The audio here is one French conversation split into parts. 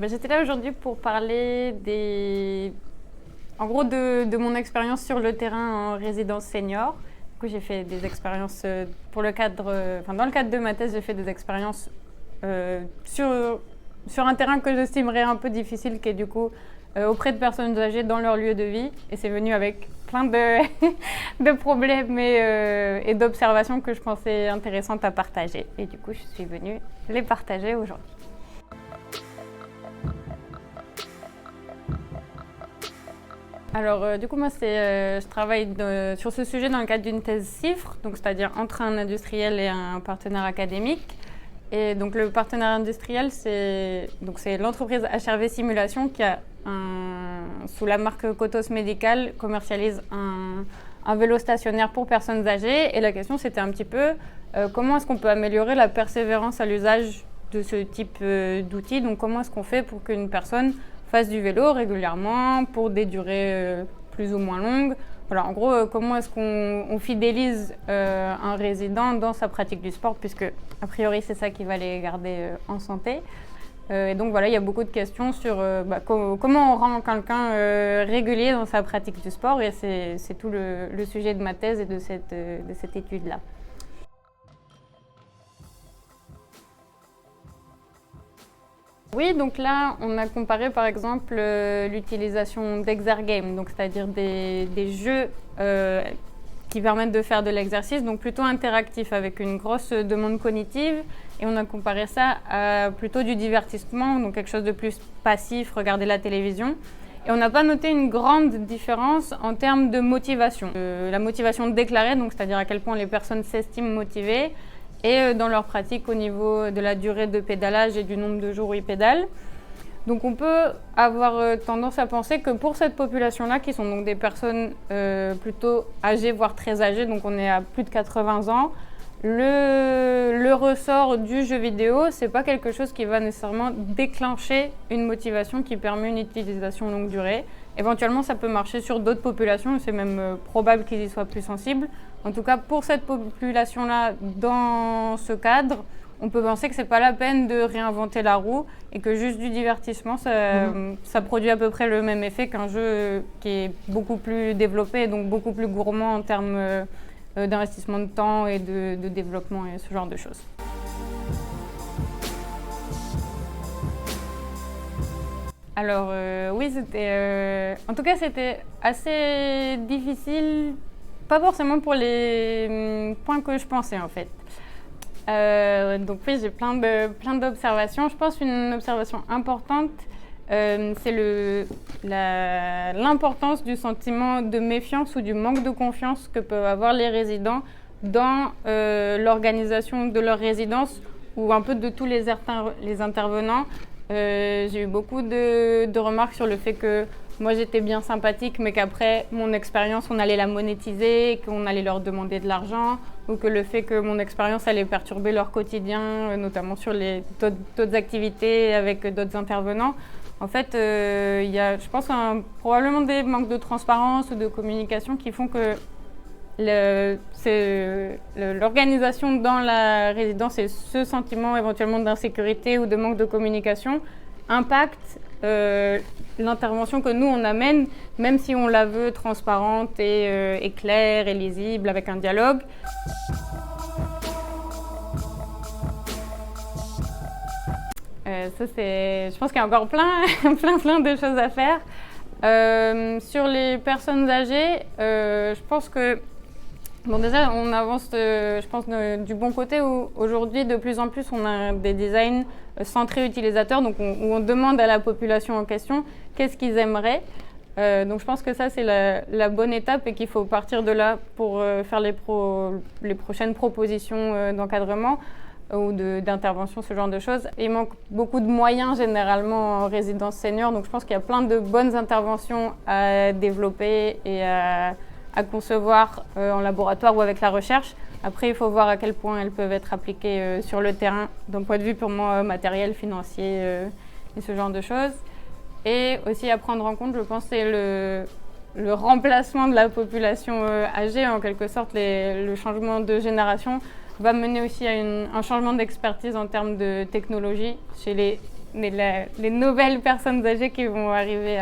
J'étais là aujourd'hui pour parler en gros de mon expérience sur le terrain en résidence senior. Du coup, j'ai fait des expériences dans le cadre de ma thèse, j'ai fait des expériences sur un terrain que j'estimerais un peu difficile, qui est du coup auprès de personnes âgées dans leur lieu de vie. Et c'est venu avec plein de, de problèmes et d'observations que je pensais intéressantes à partager. Et du coup, je suis venue les partager aujourd'hui. Alors, du coup, moi, je travaille sur ce sujet dans le cadre d'une thèse CIFRE, donc c'est-à-dire entre un industriel et un partenaire académique. Et donc, le partenaire industriel, c'est l'entreprise HRV Simulation qui sous la marque Kotos Medical, commercialise un vélo stationnaire pour personnes âgées. Et la question, c'était un petit peu comment est-ce qu'on peut améliorer la persévérance à l'usage de ce type d'outils. Donc, comment est-ce qu'on fait pour qu'une personne fasse du vélo régulièrement pour des durées plus ou moins longues. Voilà, en gros, comment est-ce qu'on fidélise un résident dans sa pratique du sport, puisque a priori c'est ça qui va les garder en santé. Et donc voilà, il y a beaucoup de questions sur comment on rend quelqu'un régulier dans sa pratique du sport, et c'est tout le sujet de ma thèse et de cette étude-là. Oui, donc là, on a comparé par exemple l'utilisation d'exergames, donc c'est-à-dire des jeux qui permettent de faire de l'exercice, donc plutôt interactifs avec une grosse demande cognitive, et on a comparé ça à plutôt du divertissement, donc quelque chose de plus passif, regarder la télévision. Et on n'a pas noté une grande différence en termes de motivation. La motivation déclarée, donc c'est-à-dire à quel point les personnes s'estiment motivées, et dans leur pratique au niveau de la durée de pédalage et du nombre de jours où ils pédalent. Donc on peut avoir tendance à penser que pour cette population-là, qui sont donc des personnes plutôt âgées, voire très âgées, donc on est à plus de 80 ans, le ressort du jeu vidéo, c'est pas quelque chose qui va nécessairement déclencher une motivation qui permet une utilisation longue durée. Éventuellement, ça peut marcher sur d'autres populations, c'est même probable qu'ils y soient plus sensibles. En tout cas, pour cette population-là, dans ce cadre, on peut penser que c'est pas la peine de réinventer la roue et que juste du divertissement, ça produit à peu près le même effet qu'un jeu qui est beaucoup plus développé et donc beaucoup plus gourmand en termes d'investissement de temps et de développement et ce genre de choses. Alors oui, en tout cas, c'était assez difficile, pas forcément pour les points que je pensais en fait. Donc oui, j'ai plein d'observations. Je pense qu'une observation importante, c'est l'importance du sentiment de méfiance ou du manque de confiance que peuvent avoir les résidents dans l'organisation de leur résidence ou un peu de tous les intervenants. J'ai eu beaucoup de remarques sur le fait que moi j'étais bien sympathique, mais qu'après mon expérience on allait la monétiser, qu'on allait leur demander de l'argent, ou que le fait que mon expérience allait perturber leur quotidien, notamment sur d'autres activités avec d'autres intervenants. En fait, il y a, je pense, probablement des manques de transparence ou de communication qui font que l'organisation dans la résidence et ce sentiment éventuellement d'insécurité ou de manque de communication impacte l'intervention que nous on amène, même si on la veut transparente et claire et lisible avec un dialogue. Je pense qu'il y a encore plein de choses à faire. Sur les personnes âgées, je pense que déjà, on avance, je pense, du bon côté où aujourd'hui, de plus en plus, on a des designs centrés utilisateurs, donc où on demande à la population en question qu'est-ce qu'ils aimeraient. Donc je pense que ça, c'est la bonne étape et qu'il faut partir de là pour faire les prochaines propositions d'encadrement ou d'intervention, ce genre de choses. Il manque beaucoup de moyens généralement en résidence senior, donc je pense qu'il y a plein de bonnes interventions à développer et à concevoir en laboratoire ou avec la recherche. Après, il faut voir à quel point elles peuvent être appliquées sur le terrain, d'un point de vue purement matériel, financier et ce genre de choses. Et aussi à prendre en compte, je pense, c'est le remplacement de la population âgée, en quelque sorte, le changement de génération va mener aussi à un changement d'expertise en termes de technologie chez les les nouvelles personnes âgées qui vont arriver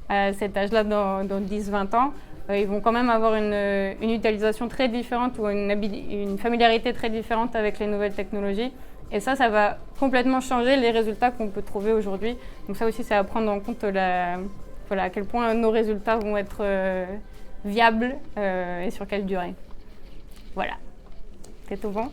à cet âge-là dans 10-20 ans, ils vont quand même avoir une utilisation très différente ou une familiarité très différente avec les nouvelles technologies. Et ça va complètement changer les résultats qu'on peut trouver aujourd'hui. Donc ça aussi, c'est à prendre en compte à quel point nos résultats vont être viables et sur quelle durée. Voilà. C'est tout bon.